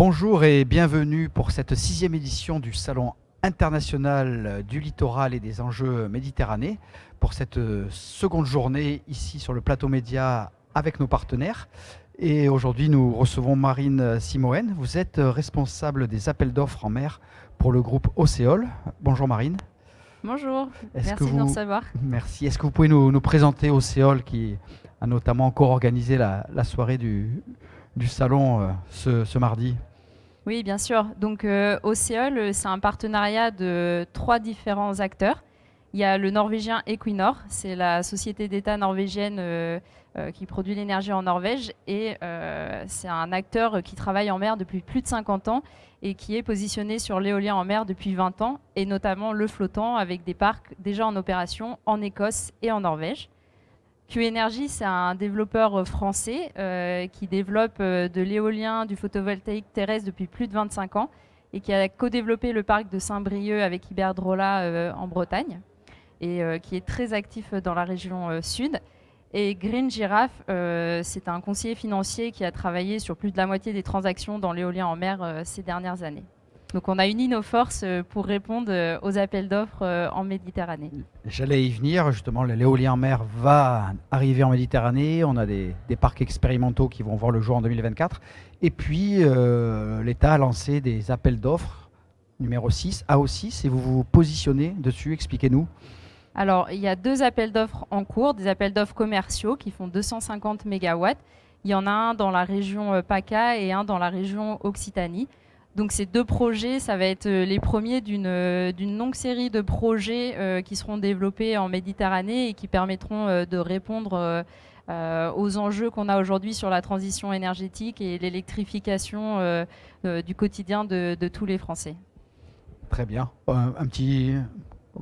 Bonjour et bienvenue pour cette 6e édition du Salon international du littoral et des enjeux méditerranéens. Pour cette seconde journée ici sur le plateau média avec nos partenaires. Et aujourd'hui, nous recevons Marine Simoen. Vous êtes responsable des appels d'offres en mer pour le groupe Océol. Bonjour Marine. Bonjour, merci de nous recevoir. Merci. Est-ce que vous pouvez nous présenter Océol qui a notamment encore organisé la soirée du salon ce mardi? Oui, bien sûr. Donc Océol, c'est un partenariat de 3 différents acteurs. Il y a le norvégien Equinor, c'est la société d'État norvégienne qui produit l'énergie en Norvège, et c'est un acteur qui travaille en mer depuis plus de 50 ans et qui est positionné sur l'éolien en mer depuis 20 ans, et notamment le flottant avec des parcs déjà en opération en Écosse et en Norvège. Q-Energy, c'est un développeur français qui développe de l'éolien, du photovoltaïque terrestre depuis plus de 25 ans et qui a co-développé le parc de Saint-Brieuc avec Iberdrola en Bretagne et qui est très actif dans la région sud. Et Green Giraffe, c'est un conseiller financier qui a travaillé sur plus de la moitié des transactions dans l'éolien en mer ces dernières années. Donc on a uni nos forces pour répondre aux appels d'offres en Méditerranée. J'allais y venir, justement, l'éolien en mer va arriver en Méditerranée. On a des parcs expérimentaux qui vont voir le jour en 2024. Et puis, l'État a lancé des appels d'offres, numéro 6, AO6, et vous vous positionnez dessus, expliquez-nous. Alors, il y a 2 appels d'offres en cours, des appels d'offres commerciaux qui font 250 MW. Il y en a un dans la région PACA et un dans la région Occitanie. Donc ces 2 projets, ça va être les premiers d'une longue série de projets qui seront développés en Méditerranée et qui permettront de répondre aux enjeux qu'on a aujourd'hui sur la transition énergétique et l'électrification du quotidien de tous les Français. Très bien.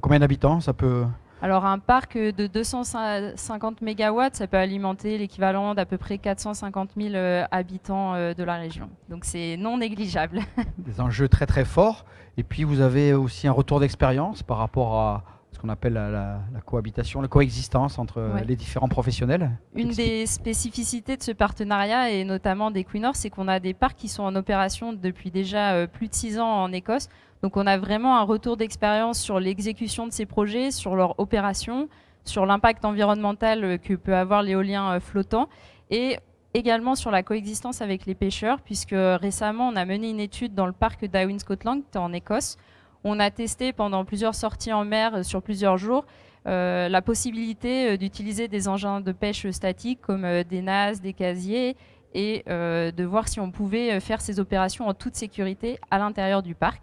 Combien d'habitants ça peut... Alors un parc de 250 MW, ça peut alimenter l'équivalent d'à peu près 450 000 habitants de la région. Donc c'est non négligeable. Des enjeux très très forts. Et puis vous avez aussi un retour d'expérience par rapport à ce qu'on appelle la cohabitation, la coexistence entre les différents professionnels. Une des spécificités de ce partenariat, et notamment d'Equinor, c'est qu'on a des parcs qui sont en opération depuis déjà plus de 6 ans en Écosse. Donc on a vraiment un retour d'expérience sur l'exécution de ces projets, sur leur opération, sur l'impact environnemental que peut avoir l'éolien flottant, et également sur la coexistence avec les pêcheurs, puisque récemment on a mené une étude dans le parc d'Awin Scotland en Écosse. On a testé pendant plusieurs sorties en mer sur plusieurs jours la possibilité d'utiliser des engins de pêche statiques comme des NAS, des casiers, et de voir si on pouvait faire ces opérations en toute sécurité à l'intérieur du parc.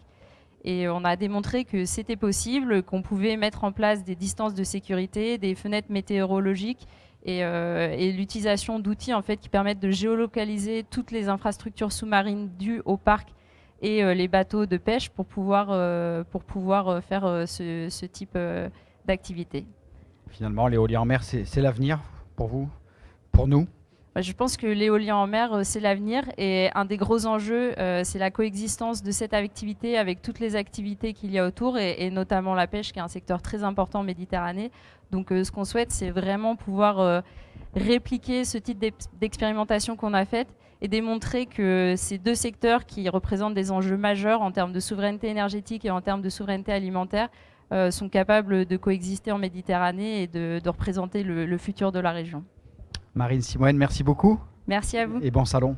Et on a démontré que c'était possible, qu'on pouvait mettre en place des distances de sécurité, des fenêtres météorologiques et l'utilisation d'outils en fait, qui permettent de géolocaliser toutes les infrastructures sous-marines dues au parc et les bateaux de pêche pour pouvoir faire ce type d'activité. Finalement, l'éolien en mer, c'est l'avenir pour vous, pour nous? Je pense que l'éolien en mer, c'est l'avenir, et un des gros enjeux, c'est la coexistence de cette activité avec toutes les activités qu'il y a autour, et notamment la pêche, qui est un secteur très important en Méditerranée. Donc ce qu'on souhaite, c'est vraiment pouvoir répliquer ce type d'expérimentation qu'on a faite et démontrer que ces 2 secteurs qui représentent des enjeux majeurs en termes de souveraineté énergétique et en termes de souveraineté alimentaire sont capables de coexister en Méditerranée et de représenter le futur de la région. Marine Simoen, merci beaucoup. Merci à vous. Et bon salon.